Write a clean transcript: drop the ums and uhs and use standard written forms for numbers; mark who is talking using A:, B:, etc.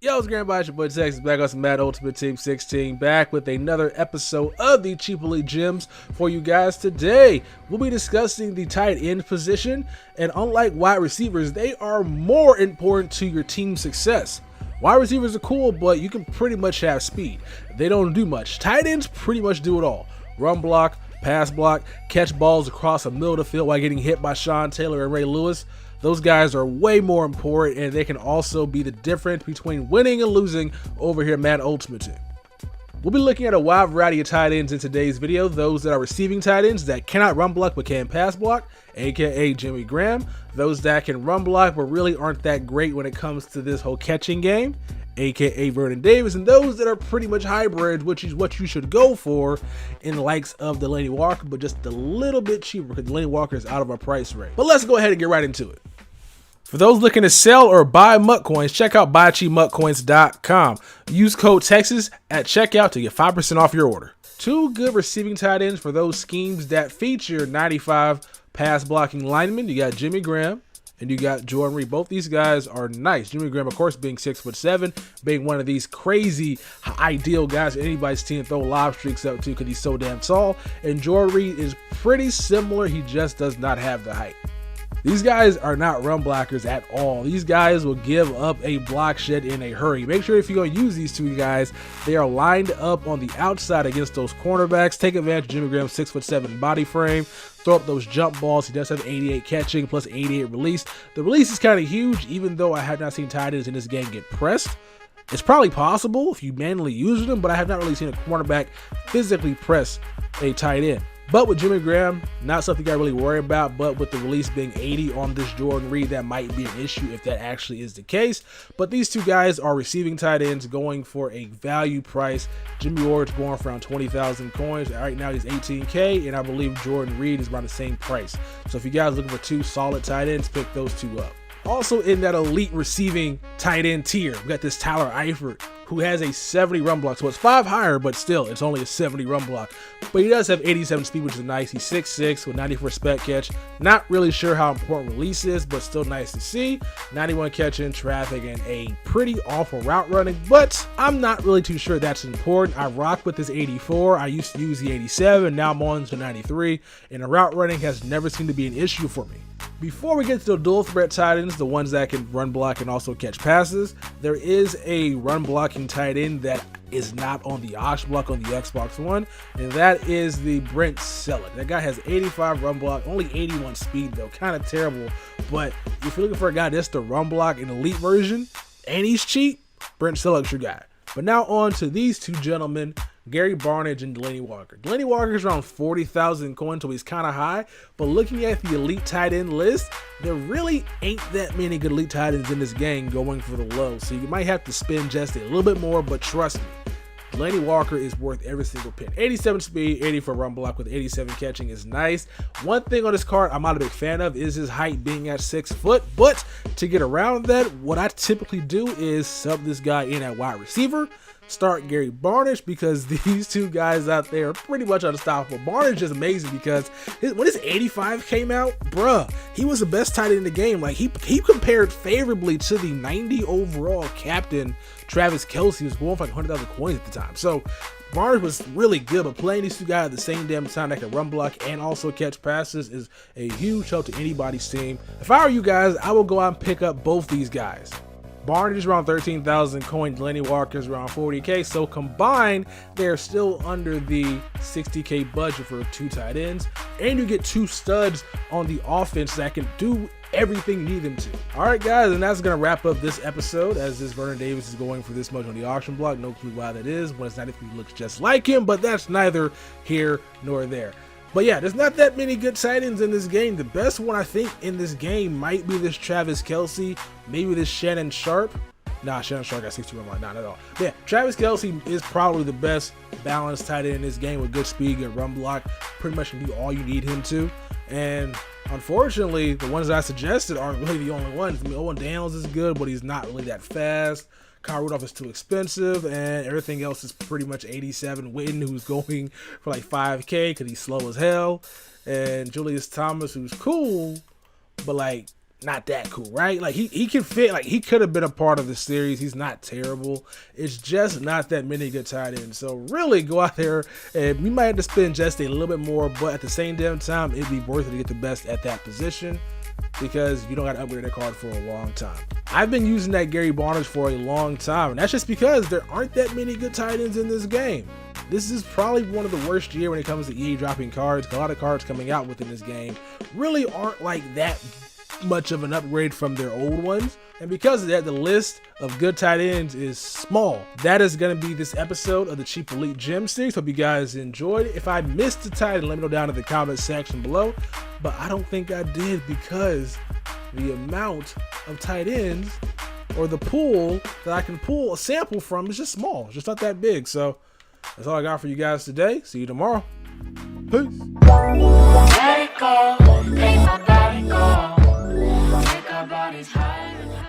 A: Yo, it's Grandpa, it's your boy Texas, back on some Mad Ultimate Team 16, back with another episode of the Cheap Elite Gems for you guys today. We'll be discussing the tight end position, and unlike wide receivers, they are more important to your team's success. Wide receivers are cool, but you can pretty much have speed. They don't do much. Tight ends pretty much do it all. Run block, pass block, catch balls across the middle of the field while getting hit by Sean Taylor and Ray Lewis. Those guys are way more important, and they can also be the difference between winning and losing over here at Madden Ultimate Team. We'll be looking at a wide variety of tight ends in today's video. Those that are receiving tight ends that cannot run block but can pass block, aka Jimmy Graham. Those that can run block but really aren't that great when it comes to this whole catching game, aka Vernon Davis. And those that are pretty much hybrids, which is what you should go for in the likes of Delaney Walker, but just a little bit cheaper because Delaney Walker is out of our price range. But let's go ahead and get right into it. For those looking to sell or buy MUT coins, check out buycheapmutcoins.com. Use code Texas at checkout to get 5% off your order. Two good receiving tight ends for those schemes that feature 95 pass blocking linemen. You got Jimmy Graham and you got Jordan Reed. Both these guys are nice. Jimmy Graham, of course, being 6'7", being one of these crazy ideal guys anybody's team to throw lob streaks up to because he's so damn tall. And Jordan Reed is pretty similar. He just does not have the height. These guys are not run blockers at all. These guys will give up a block shed in a hurry. Make sure if you're going to use these two guys, they are lined up on the outside against those cornerbacks. Take advantage of Jimmy Graham's 6'7" body frame. Throw up those jump balls. He does have 88 catching plus 88 release. The release is kind of huge, even though I have not seen tight ends in this game get pressed. It's probably possible if you manually use them, but I have not really seen a cornerback physically press a tight end. But with Jimmy Graham, not something I really worry about, but with the release being 80 on this Jordan Reed, that might be an issue if that actually is the case. But these two guys are receiving tight ends going for a value price. Jimmy Ward's going for around 20,000 coins. Right now he's 18K, and I believe Jordan Reed is around the same price. So if you guys are looking for two solid tight ends, pick those two up. Also in that elite receiving tight end tier, we got this Tyler Eifert, who has a 70 run block. So it's 5 higher, but still, it's only a 70 run block. But he does have 87 speed, which is nice. He's 6'6" with 94 spec catch. Not really sure how important release is, but still nice to see. 91 catch in traffic and a pretty awful route running, but I'm not really too sure that's important. I rock with this 84. I used to use the 87. Now I'm on to 93, and the route running has never seemed to be an issue for me. Before we get to the dual threat tight ends, the ones that can run block and also catch passes, there is a run blocking tight end that is not on the Ox block on the Xbox One, and that is the Brent Selleck. That guy has 85 run block, only 81 speed though, kind of terrible. But if you're looking for a guy that's the run block in elite version, and he's cheap, Brent Selleck's your guy. But now on to these two gentlemen, Gary Barnidge and Delaney Walker. Delaney Walker is around 40,000 coins, so he's kind of high. But looking at the elite tight end list, there really ain't that many good elite tight ends in this game going for the low. So you might have to spend just a little bit more, but trust me, Delaney Walker is worth every single pin. 87 speed, 84 run block with 87 catching is nice. One thing on this card I'm not a big fan of is his height being at 6 foot. But to get around that, what I typically do is sub this guy in at wide receiver. Start Gary Barnidge because these two guys out there are pretty much unstoppable. Barnidge is amazing because when his 85 came out, bruh, he was the best tight end in the game. Like he compared favorably to the 90 overall captain Travis Kelce, who was going for like 100,000 coins at the time. So Barnidge was really good, but playing these two guys at the same damn time that can run block and also catch passes is a huge help to anybody's team. If I were you guys, I would go out and pick up both these guys. Barnidge is around 13,000 coins, Delaney Walker is around 40K, so combined, they're still under the 60K budget for two tight ends, and you get two studs on the offense that can do everything you need them to. All right, guys, and that's going to wrap up this episode, as this Vernon Davis is going for this much on the auction block. No clue why that is, when it's not if he looks just like him, but that's neither here nor there. But yeah, there's not that many good tight ends in this game. The best one I think in this game might be this Travis Kelce, maybe this Shannon Sharp. Nah, Shannon Sharp got 61 line, not at all. But yeah, Travis Kelce is probably the best balanced tight end in this game with good speed, good run block. Pretty much can do all you need him to. And unfortunately, the ones that I suggested aren't really the only ones. I mean, Owen Daniels is good, but he's not really that fast. Kyle Rudolph is too expensive, and everything else is pretty much 87. Witten, who's going for like 5K because he's slow as hell, and Julius Thomas, who's cool, but like not that cool, right? Like he can fit, like he could have been a part of the series. He's not terrible. It's just not that many good tight ends. So really go out there, and we might have to spend just a little bit more, but at the same damn time, it'd be worth it to get the best at that position because you don't got to upgrade that card for a long time. I've been using that Gary Barnidge for a long time, and that's just because there aren't that many good tight ends in this game. This is probably one of the worst year when it comes to EA dropping cards. A lot of cards coming out within this game really aren't like that much of an upgrade from their old ones. And because of that, the list of good tight ends is small. That is going to be this episode of the Cheap Elite Gem series. Hope you guys enjoyed it. If I missed a tight end, let me know down in the comment section below. But I don't think I did because the amount of tight ends or the pool that I can pull a sample from is just small. It's just not that big. So that's all I got for you guys today. See you tomorrow. Peace. Let it go. Make my body go. Make our bodies higher.